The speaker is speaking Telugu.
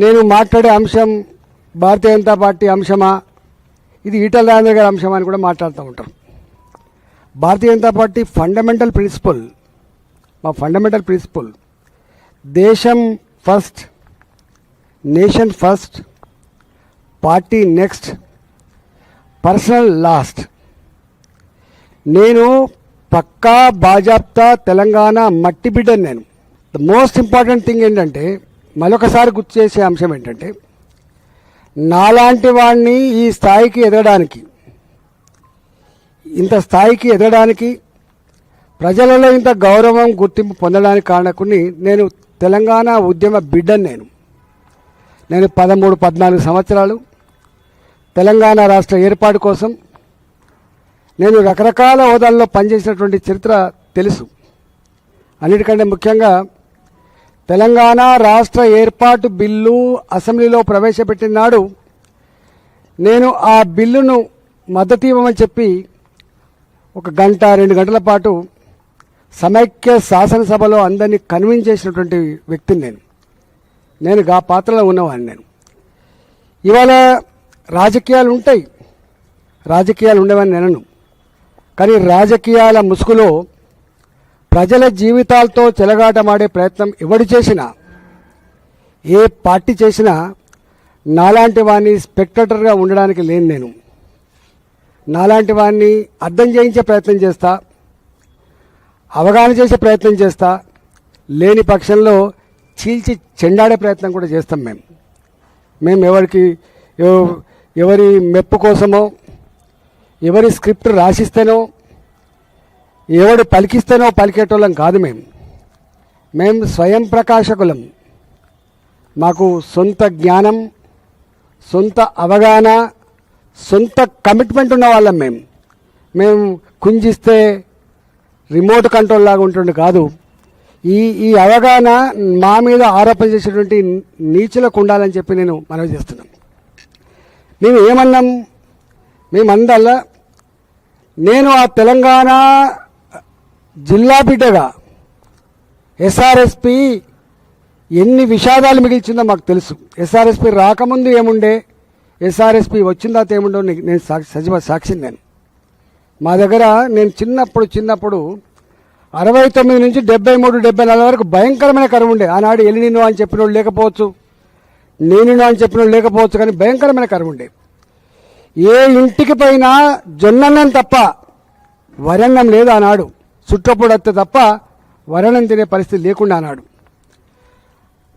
నేను మాట్లాడే అంశం భారతీయ జనతా పార్టీ అంశమా, ఇది ఈటల రాజేందర్ గారి అంశమా అని కూడా మాట్లాడుతూ ఉంటారు. Bharatiya Janata party fundamental principal, మా ఫండమెంటల్ ప్రిన్సిపల్ దేశం first, nation first, party next, personal last. నేను పక్కా బాజాప్తా తెలంగాణ మట్టి బిడ్డను. నేను ద మోస్ట్ ఇంపార్టెంట్ థింగ్ ఏంటంటే, మరొకసారి గుర్తు చేసే అంశం ఏంటంటే, నాలాంటి వాడిని ఈ స్థాయికి ఎదగడానికి, ఇంత స్థాయికి ఎదగడానికి, ప్రజలలో ఇంత గౌరవం గుర్తింపు పొందడానికి కారణకుని నేను తెలంగాణ ఉద్యమ బిడ్డను. నేను 13-14 సంవత్సరాలు తెలంగాణ రాష్ట్ర ఏర్పాటు కోసం నేను రకరకాల హోదాల్లో పనిచేసినటువంటి చరిత్ర తెలుసు. అన్నిటికంటే ముఖ్యంగా తెలంగాణ రాష్ట్ర ఏర్పాటు బిల్లు అసెంబ్లీలో ప్రవేశపెట్టిన నాడు నేను ఆ బిల్లును మద్దతు ఇవ్వమని చెప్పి 1 గంట 2 గంటల పాటు సమైక్య శాసనసభలో అందరినీ కన్విన్స్ చేసినటువంటి వ్యక్తిని నేను ఆ పాత్రలో ఉన్నవాడిని. నేను ఇవాళ రాజకీయాలు ఉంటాయి, రాజకీయాలు ఉండేవని నేను, కానీ రాజకీయాల ముసుగులో ప్రజల జీవితాలతో చెలగాటమాడే ప్రయత్నం ఎవడు చేసినా, ఏ పార్టీ చేసినా నాలాంటి వాడిని స్పెక్టేటర్గా ఉండడానికి లేను. నేను నాలాంటి వాడిని అర్థం చేయించే ప్రయత్నం చేస్తా, అవగాహన చేసే ప్రయత్నం చేస్తా, లేని పక్షంలో చీల్చి చెండాడే ప్రయత్నం కూడా చేస్తాం. మేము ఎవరి మెప్పు కోసమో, ఎవరి స్క్రిప్ట్ రాసిస్తేనో, ఎవడు పలికిస్తేనో పలికేటోళ్ళం కాదు. మేము స్వయం ప్రకాశకులం. మాకు సొంత జ్ఞానం, సొంత అవగాహన, సొంత కమిట్మెంట్ ఉన్న వాళ్ళం. మేము కుంజిస్తే రిమోట్ కంట్రోల్ లాగా ఉంటుండే కాదు. ఈ అవగాహన మా మీద ఆరోపణ చేసేటువంటి నీచులకు ఉండాలని చెప్పి నేను మనవి చేస్తున్నాను. మేము ఏమన్నాం? మేమందల్లా నేను ఆ తెలంగాణ జిల్లా బిడ్డగా ఎస్ఆర్ఎస్పి ఎన్ని విషాదాలు మిగిల్చిందో మాకు తెలుసు. ఎస్ఆర్ఎస్పి రాకముందు ఏముండే, ఎస్ఆర్ఎస్పి వచ్చిన తర్వాత ఏముండో నేను సజీవ సాక్షిని. నేను మా దగ్గర నేను చిన్నప్పుడు 69 నుంచి 73-74 వరకు భయంకరమైన కరువు ఉండే. ఆనాడు ఎలినినో అని చెప్పిన వాళ్ళు లేకపోవచ్చు, నేనినో అని చెప్పిన వాళ్ళు లేకపోవచ్చు, కానీ భయంకరమైన కరువు ఉండే. ఏ ఇంటికి పైన జొన్నన్నం తప్ప వరన్నం లేదు ఆనాడు. చుట్టపొడత్తే తప్ప వరన్నం తినే పరిస్థితి లేకుండా ఆనాడు.